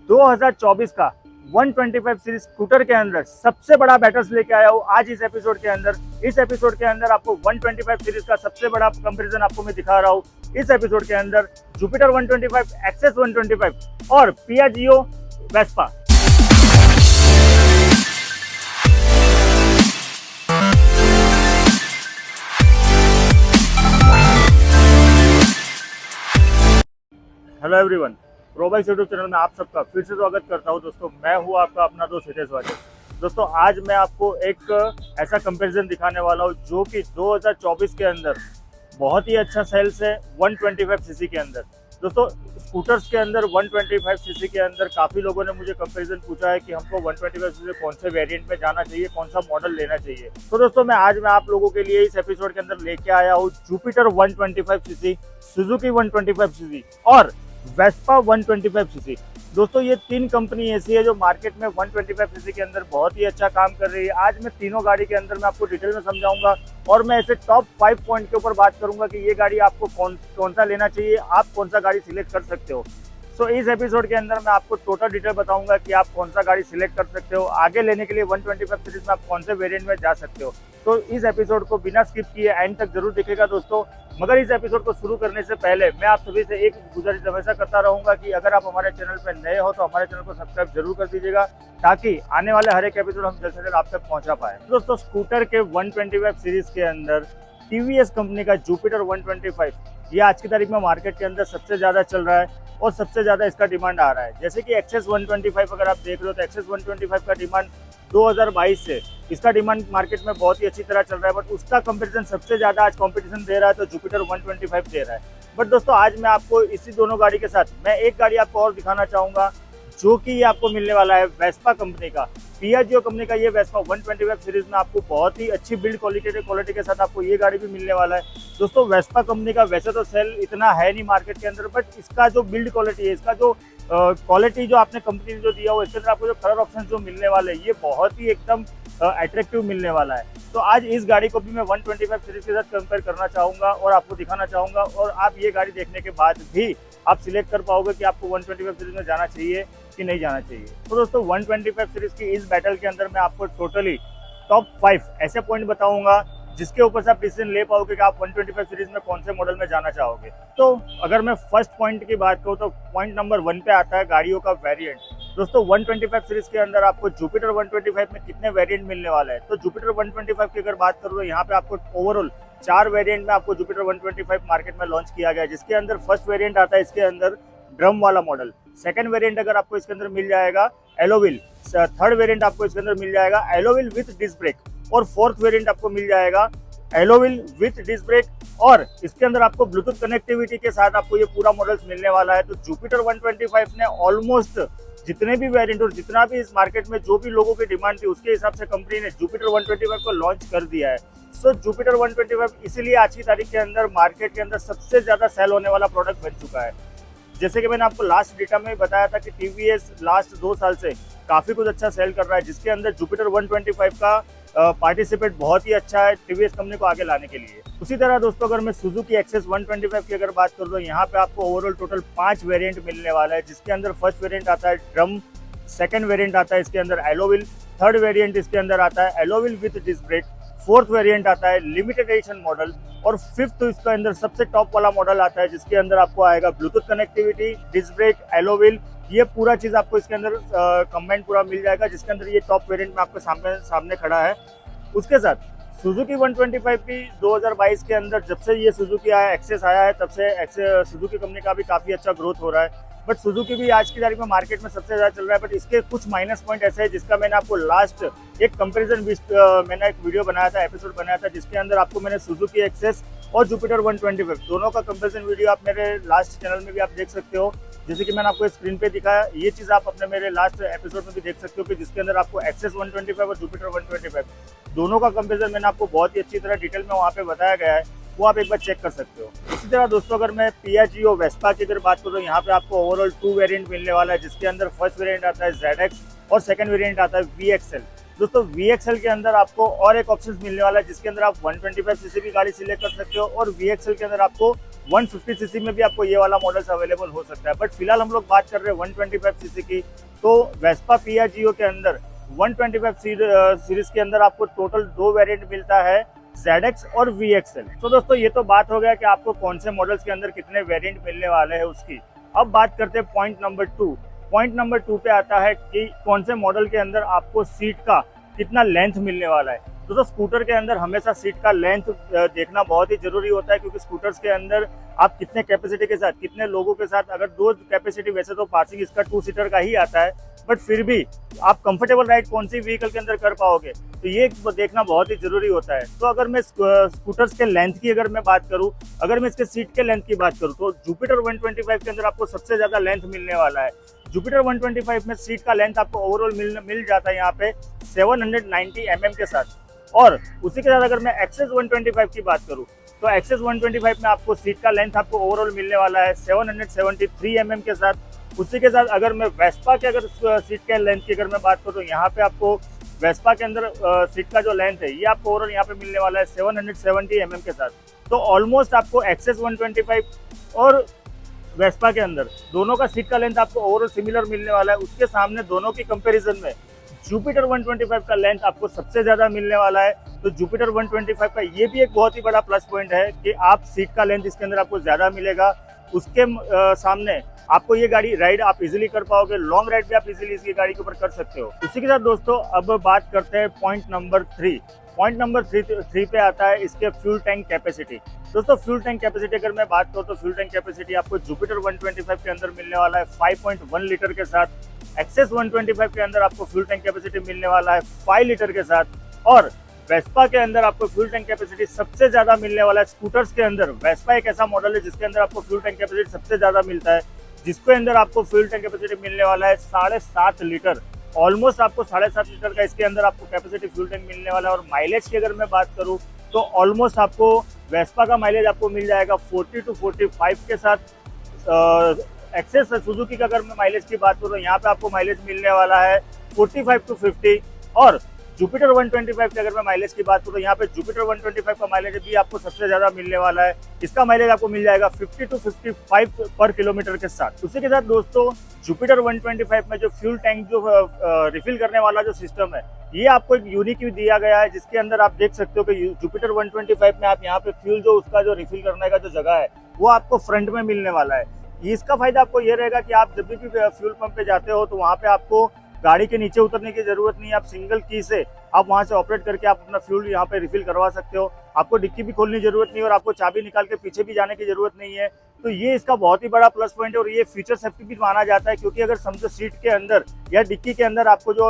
2024 का 125 series scooter के अंदर सबसे बड़ा बैटर्स लेके आया हूँ आज इस एपिसोड के अंदर। इस एपिसोड के अंदर आपको 125 सीरीज का सबसे बड़ा कंपैरिजन आपको मैं दिखा रहा हूँ। इस एपिसोड के अंदर जुपिटर 125, एक्सेस 125 और Piaggio Vespa. Hello everyone, ProBikes YouTube channel में आप सबका फिर से स्वागत करता हूं। दोस्तों मैं हूं आपका अपना दोस्त हितेश वाजे। दोस्तों आज मैं आपको एक ऐसा कंपैरिजन दिखाने वाला हूं जो कि 2024 के अंदर बहुत ही अच्छा सेल्स है 125 सीसी के अंदर। दोस्तों स्कूटर्स के अंदर 125 सीसी के अंदर काफ़ी लोगों ने मुझे कंपैरिजन पूछा है कि हमको 125 सीसी कौन से वेरिएंट में जाना चाहिए, कौन सा मॉडल लेना चाहिए। तो दोस्तों मैं आज आप लोगों के लिए इस एपिसोड के अंदर लेके आया हूँ जुपिटर 125 सीसी, सुजुकी 125 सीसी और वेस्पा 125 सीसी। दोस्तों ये तीन कंपनी ऐसी है जो मार्केट में 125 सीसी के अंदर बहुत ही अच्छा काम कर रही है। आज मैं तीनों गाड़ी के अंदर मैं आपको डिटेल में समझाऊंगा और मैं ऐसे टॉप 5 पॉइंट के ऊपर बात करूंगा कि ये गाड़ी आपको कौन सा लेना चाहिए, आप कौन सा गाड़ी सिलेक्ट कर सकते हो। सो इस एपिसोड के अंदर मैं आपको टोटल डिटेल बताऊंगा कि आप कौन सा गाड़ी सिलेक्ट कर सकते हो, आगे लेने के लिए 125 सीरीज में आप कौन से वेरिएंट में जा सकते हो। तो इस एपिसोड को बिना स्किप किए एंड तक जरूर देखेगा दोस्तों। मगर इस एपिसोड को शुरू करने से पहले मैं आप सभी से एक गुजारिश हमेशा करता रहूंगा कि अगर आप हमारे चैनल पर नए हो तो हमारे चैनल को सब्सक्राइब जरूर कर दीजिएगा ताकि आने वाले हर एक एपिसोड हम जल्द से जल्द आप तक पहुंचा पाए। दोस्तों स्कूटर के 125 सीरीज के अंदर टीवीएस कंपनी का जुपिटर 125 ये आज की तारीख में मार्केट के अंदर सबसे ज्यादा चल रहा है और सबसे ज्यादा इसका डिमांड आ रहा है। जैसे कि एक्सेस 125 अगर आप देख रहे हो तो एक्सेस 125 का डिमांड 2022 से इसका डिमांड मार्केट में बहुत ही अच्छी तरह चल रहा है, बट उसका कंपैरिजन सबसे ज्यादा आज कंपटीशन दे रहा है तो जुपिटर 125 दे रहा है। बट दोस्तों आज मैं आपको इसी दोनों गाड़ी के साथ मैं एक गाड़ी आपको और दिखाना चाहूंगा जो कि ये आपको मिलने वाला है वेस्पा कंपनी का, पियाजियो कंपनी का। ये वेस्पा 125 सीरीज में आपको बहुत ही अच्छी बिल्ड क्वालिटी के साथ आपको ये गाड़ी भी मिलने वाला है। दोस्तों वेस्पा कंपनी का वैसे तो सेल इतना है नहीं मार्केट के अंदर, बट इसका जो बिल्ड क्वालिटी है, इसका जो क्वालिटी जो आपने कंपनी ने जो दिया हो, इसके अंदर आपको जो कलर ऑप्शन जो मिलने वाले हैं ये बहुत ही एकदम अट्रैक्टिव मिलने वाला है। तो आज इस गाड़ी को भी मैं 125 सीरीज के साथ कंपेयर करना चाहूँगा और आपको दिखाना चाहूँगा और आप ये गाड़ी देखने के बाद भी आप सिलेक्ट कर पाओगे कि आपको 125 सीरीज में जाना चाहिए कि नहीं जाना चाहिए। तो दोस्तों 125 सीरीज की इस बैटल के अंदर मैं आपको टोटली टॉप 5 ऐसे पॉइंट बताऊंगा जिसके ऊपर से आप डिसीजन ले पाओगे कि आप 125 सीरीज में कौन से मॉडल में जाना चाहोगे। तो अगर मैं फर्स्ट पॉइंट की बात करूँ तो पॉइंट नंबर 1 पे आता है गाड़ियों का वेरिएंट। दोस्तों 125 सीरीज के अंदर आपको जुपिटर 125 में कितने वेरिएंट मिलने वाला है, तो जुपिटर 125 की अगर बात करूँ तो यहाँ पे आपको ओवरऑल 4 वेरिएंट में आपको जुपिटर 125 मार्केट में लॉन्च किया गया है। जिसके अंदर फर्स्ट वेरिएंट आता है इसके अंदर ड्रम वाला मॉडल, सेकंड वेरिएंट अगर आपको इसके अंदर मिल जाएगा एलोविल, थर्ड वेरिएंट आपको इसके अंदर मिल जाएगा एलोविल विथ डिस्क ब्रेक और फोर्थ वेरिएंट आपको मिल जाएगा एलोविल विथ डिस्क ब्रेक और इसके अंदर आपको ब्लूटूथ कनेक्टिविटी के साथ आपको ये पूरा मॉडल्स मिलने वाला है। तो जुपिटर 125 ने ऑलमोस्ट जितने भी वेरिएंट और जितना भी इस मार्केट में जो भी लोगों की डिमांड थी उसके हिसाब से कंपनी ने जुपिटर 125 को लॉन्च कर दिया है। सो जुपिटर 125 इसीलिए आज की तारीख के अंदर मार्केट के अंदर सबसे ज्यादा सेल होने वाला प्रोडक्ट बन चुका है। जैसे कि मैंने आपको लास्ट डेटा में बताया था कि टीवीएस लास्ट 2 साल से काफी कुछ अच्छा सेल कर रहा है, जिसके अंदर जुपिटर 125 का पार्टिसिपेट बहुत ही अच्छा है टीवीएस कंपनी को आगे लाने के लिए। उसी तरह दोस्तों अगर मैं सुजुकी एक्सेस 125 की अगर बात करूँ तो यहाँ पे आपको ओवरऑल टोटल 5 वेरिएंट मिलने वाला है। जिसके अंदर फर्स्ट वेरिएंट आता है ड्रम, सेकंड वेरिएंट आता है इसके अंदर एलोविल, थर्ड वेरिएंट इसके अंदर आता है alloy wheel with disc brake, fourth variant आता है लिमिटेड एडिशन मॉडल और फिफ्थ इसके अंदर सबसे टॉप वाला मॉडल आता है जिसके अंदर आपको आएगा ब्लूटूथ कनेक्टिविटी, डिस्क ब्रेक, एलोविल, ये पूरा चीज आपको इसके अंदर कंबाइंड पूरा मिल जाएगा। जिसके अंदर ये टॉप वेरिएंट में आपके सामने खड़ा है। उसके साथ सुजुकी 125 भी 2022 के अंदर जब से ये सुजुकी आया, एक्सेस आया है, तब से सुजुकी कंपनी का भी काफी अच्छा ग्रोथ हो रहा है। बट सुजुकी भी आज की तारीख में मार्केट में सबसे ज्यादा चल रहा है, बट इसके कुछ माइनस पॉइंट ऐसे है जिसका मैंने आपको लास्ट एक कंपैरिजन मैंने एक वीडियो बनाया था, एपिसोड बनाया था, जिसके अंदर आपको मैंने सुजुकी एक्सेस और जुपिटर 125 दोनों का कंपैरिजन वीडियो आप मेरे लास्ट चैनल में भी आप देख सकते हो। जैसे कि मैंने आपको स्क्रीन पे दिखाया, ये चीज आप अपने मेरे लास्ट एपिसोड में भी देख सकते हो कि जिसके अंदर आपको एक्सेस 125 और जुपिटर 125 दोनों का कंपैरिजन मैंने आपको बहुत ही अच्छी तरह डिटेल में वहाँ पे बताया गया है, वो आप एक बार चेक कर सकते हो। इसी तरह दोस्तों अगर मैं पियाजियो वेस्पा की अगर बात करूँ तो यहाँ पे आपको ओवरऑल 2 वेरिएंट मिलने वाला है। जिसके अंदर फर्स्ट वेरिएंट आता है ZX और सेकंड वेरिएंट आता है VXL। दोस्तों VXL के अंदर आपको और एक ऑप्शन मिलने वाला है जिसके अंदर आप 125 सीसी की गाड़ी सिलेक्ट कर सकते हो और VXL के अंदर आपको 150 सीसी में भी आपको ये वाला मॉडल्स अवेलेबल हो सकता है। बट फिलहाल हम लोग बात कर रहे हैं 125 सीसी की। तो वेस्पा पियाजियो के अंदर 125 सीरीज के अंदर आपको टोटल 2 वेरिएंट मिलता है, ZX और VXL। तो दोस्तों ये तो बात हो गया कि आपको कौन से मॉडल्स के अंदर कितने वेरिएंट मिलने वाले हैं उसकी। अब बात करते हैं पॉइंट नंबर 2। पॉइंट नंबर 2 पे आता है कि कौन से मॉडल के अंदर आपको सीट का कितना लेंथ मिलने वाला है। दोस्तों स्कूटर के अंदर हमेशा सीट का लेंथ देखना बहुत ही जरूरी होता है, क्योंकि स्कूटर्स के अंदर आप कितने कैपेसिटी के साथ, कितने लोगों के साथ, अगर 2 कैपेसिटी, वैसे तो पासिंग इसका 2 सीटर का ही आता है, बट फिर भी आप कंफर्टेबल राइड कौन सी व्हीकल के अंदर कर पाओगे, तो ये देखना बहुत ही जरूरी होता है। तो अगर मैं स्कूटर्स के लेंथ की अगर मैं बात करूं, अगर मैं इसके सीट के लेंथ की बात करूं, तो जुपिटर 125 के अंदर आपको सबसे ज्यादा लेंथ मिलने वाला है। जुपिटर 125 में सीट का लेंथ आपको ओवरऑल मिल जाता है यहाँ पे 790 mm के साथ। और उसी के साथ अगर मैं एक्सेस 125 की बात करूं, तो एक्सेस 125 में आपको सीट का लेंथ आपको ओवरऑल मिलने वाला है 773 mm के साथ। उसी के साथ अगर मैं वेस्पा के अगर सीट के लेंथ की अगर मैं बात करूं, तो यहाँ पे आपको वेस्पा के अंदर सीट का जो लेंथ है ये आपको ओवरऑल यहाँ पे मिलने वाला है 770 mm के साथ। तो ऑलमोस्ट आपको एक्सेस 125 और वेस्पा के अंदर दोनों का सीट का लेंथ आपको ओवरऑल सिमिलर मिलने वाला है। उसके सामने दोनों की कंपैरिजन में जुपिटर 125 का लेंथ आपको सबसे ज्यादा मिलने वाला है। तो जुपिटर 125 का ये भी एक बहुत ही बड़ा प्लस पॉइंट है कि आप सीट का लेंथ इसके अंदर आपको ज्यादा मिलेगा। उसके सामने आपको ये गाड़ी राइड आप इजीली कर पाओगे, लॉन्ग राइड भी आप इजीली इसकी गाड़ी के ऊपर कर सकते हो। उसी के साथ दोस्तों अब बात करते हैं पॉइंट नंबर 3। पॉइंट नंबर 3 पे आता है इसके फ्यूल टैंक कैपेसिटी। दोस्तों फ्यूल टैंक कैपेसिटी अगर मैं बात करूँ, तो फ्यूल टैंक कैपेसिटी आपको जुपिटर 125 के अंदर मिलने वाला है 5.1 लीटर के साथ। एक्सेस 125 के अंदर आपको फ्यूल टैंक कैपेसिटी मिलने वाला है 5 लीटर के साथ। और वेस्पा के अंदर आपको फ्यूल टैंक कैपेसिटी सबसे ज्यादा मिलने वाला है स्कूटर्स के अंदर। वेस्पा एक ऐसा मॉडल है जिसके अंदर आपको फ्यूल टैंक कैपेसिटी सबसे ज्यादा मिलता है, जिसके अंदर आपको फ्यूल टैंक कैपेसिटी मिलने वाला है 7.5 लीटर। ऑलमोस्ट आपको 7.5 लीटर का इसके अंदर आपको कैपेसिटी फ्यूल टैंक मिलने वाला है। और माइलेज की अगर मैं बात करूं, तो ऑलमोस्ट आपको वेस्पा का माइलेज आपको मिल जाएगा 40 to 45 के साथ। एक्सेस सुजुकी का अगर मैं माइलेज की बात करूं, तो यहाँ पे आपको माइलेज मिलने वाला है 45 to 50। और जुपिटर 125 की अगर मैं माइलेज की बात करूं, तो यहाँ पे जुपिटर 125 का माइलेज भी आपको सबसे ज्यादा मिलने वाला है। इसका माइलेज आपको मिल जाएगा 50 to 55 पर किलोमीटर के साथ। उसी के साथ दोस्तों जुपिटर 125 में जो फ्यूल टैंक जो रिफिल करने वाला जो सिस्टम है, ये आपको एक यूनिक दिया गया है, जिसके अंदर आप देख सकते हो कि जुपिटर 125 में आप यहाँ पे फ्यूल जो उसका जो रिफिल करने का जो जगह है वो आपको फ्रंट में मिलने वाला है। इसका फायदा आपको ये रहेगा कि आप जब भी फ्यूल पंप पे जाते हो, तो वहाँ पे आपको गाड़ी के नीचे उतरने की जरूरत नहीं है। आप सिंगल की से आप वहां से ऑपरेट करके आप अपना फ्यूल यहाँ पे रिफिल करवा सकते हो। आपको डिक्की भी खोलने की जरूरत नहीं है और आपको चाबी निकाल के पीछे भी जाने की जरूरत नहीं है। तो ये इसका बहुत ही बड़ा प्लस पॉइंट है और ये फीचर सेफ्टी भी माना जाता है, क्योंकि अगर समझो सीट के अंदर या डिक्की के अंदर आपको जो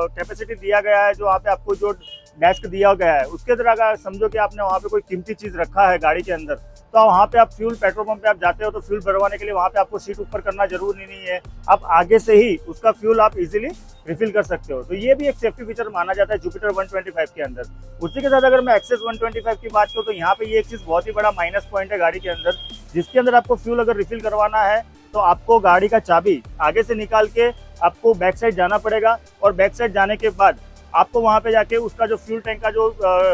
कैपेसिटी दिया गया है, जो वहाँ पे आपको जो डेस्क दिया गया है, उसके अंदर अगर समझो कि आपने वहाँ पे कोई कीमती चीज रखा है गाड़ी के अंदर, तो वहाँ पे आप फ्यूल पेट्रोल पंप पे आप जाते हो तो फ्यूल भरवाने के लिए वहाँ पे आपको सीट ऊपर करना जरूरी नहीं है। आप आगे से ही उसका फ्यूल आप इजीली रिफिल कर सकते हो। तो ये भी एक सेफ्टी फीचर माना जाता है जुपिटर 125 के अंदर। उसी के साथ अगर मैं एक्सेस 125 की बात करूँ, तो यहाँ पे ये एक चीज बहुत ही बड़ा माइनस पॉइंट है गाड़ी के अंदर, जिसके अंदर आपको फ्यूल अगर रिफिल करवाना है तो आपको गाड़ी का चाबी आगे से निकाल के आपको बैक साइड जाना पड़ेगा। और बैक साइड जाने के बाद आपको वहां पे जाके उसका जो फ्यूल टैंक का जो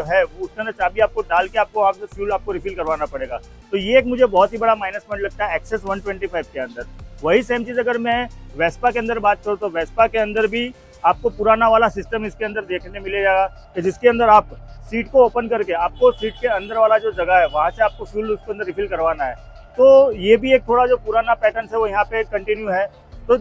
है उसके अंदर चाबी आपको डाल के आपको वहां से फ्यूल आपको रिफिल करवाना पड़ेगा। तो ये एक मुझे बहुत ही बड़ा माइनस पॉइंट लगता है एक्सेस 125 के अंदर। वही सेम चीज अगर मैं वेस्पा के अंदर बात करूँ, तो वेस्पा के अंदर भी आपको पुराना वाला सिस्टम इसके अंदर देखने मिलेगा, जिसके अंदर आप सीट को ओपन करके आपको सीट के अंदर वाला जो जगह है वहां से आपको फ्यूल उसके अंदर रिफिल करवाना है। तो ये भी एक थोड़ा जो पुराना पैटर्न है वो यहाँ पे कंटिन्यू है। तो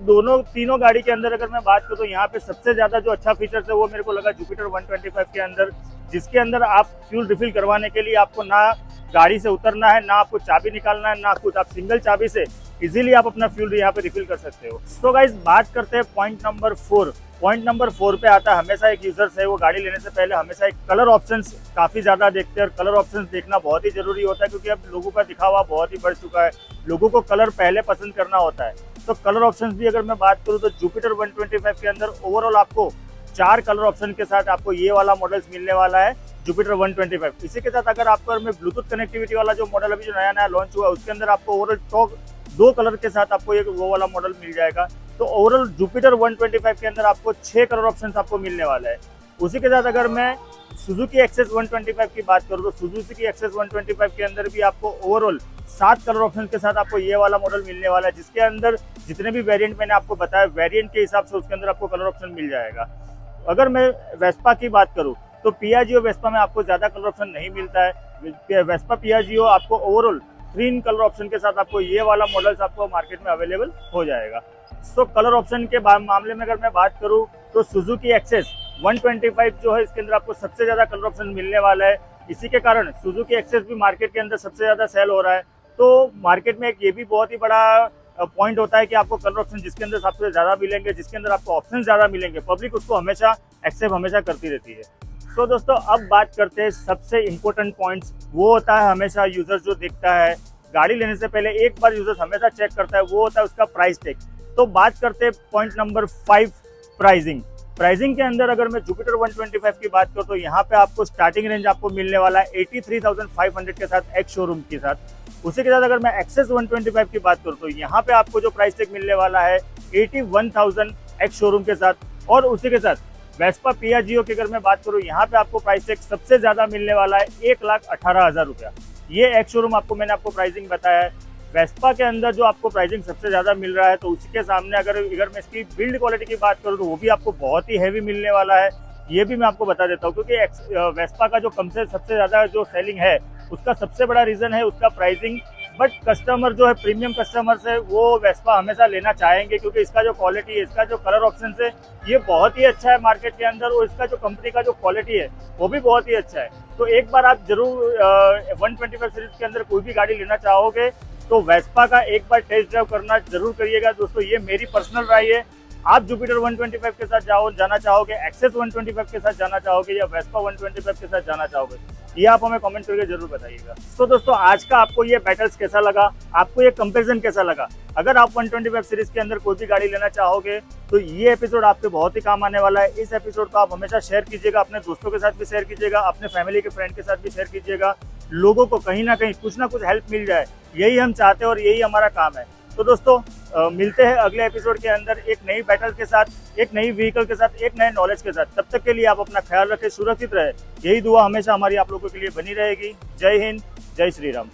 तीनों गाड़ी के अंदर अगर मैं बात करूँ, तो यहाँ पे सबसे ज्यादा जो अच्छा फीचर है वो मेरे को लगा जुपिटर 125 के अंदर, जिसके अंदर आप फ्यूल रिफिल करवाने के लिए आपको ना गाड़ी से उतरना है, ना आपको चाबी निकालना है, ना कुछ, आप सिंगल चाबी से इजीली आप अपना फ्यूल यहाँ पे रिफिल कर सकते हो। तो गाइस बात करते हैं पॉइंट नंबर 4। पॉइंट नंबर 4 पे आता है, हमेशा एक यूजर्स है वो गाड़ी लेने से पहले हमेशा एक कलर ऑप्शंस काफी ज्यादा देखते हैं। और कलर ऑप्शंस देखना बहुत ही जरूरी होता है, क्योंकि अब लोगों का दिखावा बहुत ही बढ़ चुका है, लोगों को कलर पहले पसंद करना होता है। तो कलर ऑप्शंस भी अगर मैं बात करूँ, तो जुपिटर 125 के अंदर ओवरऑल आपको 4 कलर ऑप्शन के साथ आपको ये वाला मॉडल्स मिलने वाला है जुपिटर 125। इसी के साथ अगर आपको मैं ब्लूटूथ कनेक्टिविटी वाला जो मॉडल अभी जो नया लॉन्च हुआ है, उसके अंदर आपको ओवरऑल टॉप 2 कलर के साथ आपको ये वो वाला मॉडल मिल जाएगा। तो ओवरऑल जुपिटर 125 के अंदर आपको 6 कलर ऑप्शंस आपको मिलने वाला है। उसी के साथ अगर मैं सुजुकी एक्सेस 125 की बात करूँ तो सुजुकी एक्सेस 125 के अंदर भी आपको ओवरऑल 7 कलर ऑप्शन के साथ आपको ये वाला मॉडल मिलने वाला है, जिसके अंदर जितने भी वेरिएंट मैंने आपको बताया वेरिएंट के हिसाब से उसके अंदर आपको कलर ऑप्शन मिल जाएगा। अगर मैं वेस्पा की बात करूँ तो पियाजियो वेस्पा में आपको ज़्यादा कलर ऑप्शन नहीं मिलता है। वेस्पा पियाजियो आपको ओवरऑल 3 कलर ऑप्शन के साथ आपको ये वाला मॉडल्स आपको मार्केट में अवेलेबल हो जाएगा। सो कलर ऑप्शन के मामले में अगर मैं बात करूँ तो सुजुकी एक्सेस 125 जो है इसके अंदर आपको सबसे ज़्यादा कलर ऑप्शन मिलने वाला है। इसी के कारण सुजुकी एक्सेस भी मार्केट के अंदर सबसे ज़्यादा सेल हो रहा है। तो मार्केट में एक ये भी बहुत ही बड़ा पॉइंट होता है कि आपको कलर ऑप्शन जिसके अंदर सबसे ज़्यादा मिलेंगे, जिसके अंदर आपको ऑप्शन ज़्यादा मिलेंगे, पब्लिक उसको हमेशा एक्सेप्ट हमेशा करती रहती है। तो दोस्तों अब बात करते हैं सबसे इम्पोर्टेंट पॉइंट्स। वो होता है हमेशा यूजर जो देखता है गाड़ी लेने से पहले एक बार यूजर हमेशा चेक करता है, वो होता है उसका प्राइस टैग। तो बात करते हैं पॉइंट नंबर 5, प्राइसिंग। प्राइसिंग के अंदर अगर मैं जुपिटर 125 की बात करूँ तो यहाँ पे आपको स्टार्टिंग रेंज आपको मिलने वाला है 83,500 के साथ एक्स शोरूम के साथ। उसी के साथ अगर मैं एक्सेस 125 की बात करूँ तो यहाँ पे आपको जो प्राइस टैग मिलने वाला है 81,000 एक्स शोरूम के साथ। और उसी के साथ वेस्पा पियाजियो की अगर मैं बात करूँ यहाँ पे आपको प्राइस टैग सबसे ज्यादा मिलने वाला है 1,18,000 रुपया। ये एक्स शोरूम आपको मैंने आपको प्राइसिंग बताया है। वेस्पा के अंदर जो आपको प्राइसिंग सबसे ज्यादा मिल रहा है तो उसी के सामने अगर मैं इसकी बिल्ड क्वालिटी की बात करूँ तो वो भी आपको बहुत ही हैवी मिलने वाला है। ये भी मैं आपको बता देता हूँ क्योंकि वेस्पा का जो कम से सबसे ज्यादा जो सेलिंग है उसका सबसे बड़ा रीजन है उसका प्राइसिंग। बट कस्टमर जो है प्रीमियम कस्टमर्स है वो वेस्पा हमेशा लेना चाहेंगे क्योंकि इसका जो क्वालिटी है, इसका जो कलर ऑप्शन है ये बहुत ही अच्छा है मार्केट के अंदर, और इसका जो कंपनी का जो क्वालिटी है वो भी बहुत ही अच्छा है। तो एक बार आप जरूर 125 सीरीज के अंदर कोई भी गाड़ी लेना चाहोगे तो वेस्पा का एक बार टेस्ट ड्राइव करना जरूर करिएगा दोस्तों। ये मेरी पर्सनल राय है। आप जुपिटर 125 के साथ जाना चाहोगे, एक्सेस 125 के साथ जाना चाहोगे या वेस्पा 125 के साथ जाना चाहोगे, ये आप हमें कमेंट करके जरूर बताइएगा। तो दोस्तों आज का आपको ये बैटल्स कैसा लगा, आपको ये कंपैरिजन कैसा लगा? अगर आप 125 सीरीज के अंदर कोई भी गाड़ी लेना चाहोगे तो ये एपिसोड आपके बहुत ही काम आने वाला है। इस एपिसोड को आप हमेशा शेयर कीजिएगा, अपने दोस्तों के साथ भी शेयर कीजिएगा, अपने फैमिली के फ्रेंड के साथ भी शेयर कीजिएगा। लोगों को कहीं ना कहीं कुछ ना कुछ हेल्प मिल जाए, यही हम चाहते हैं और यही हमारा काम है। तो दोस्तों मिलते हैं अगले एपिसोड के अंदर एक नई बैटल के साथ, एक नई व्हीकल के साथ, एक नए नॉलेज के साथ। तब तक के लिए आप अपना ख्याल रखें, सुरक्षित रहे, यही दुआ हमेशा हमारी आप लोगों के लिए बनी रहेगी। जय हिंद, जय श्री राम।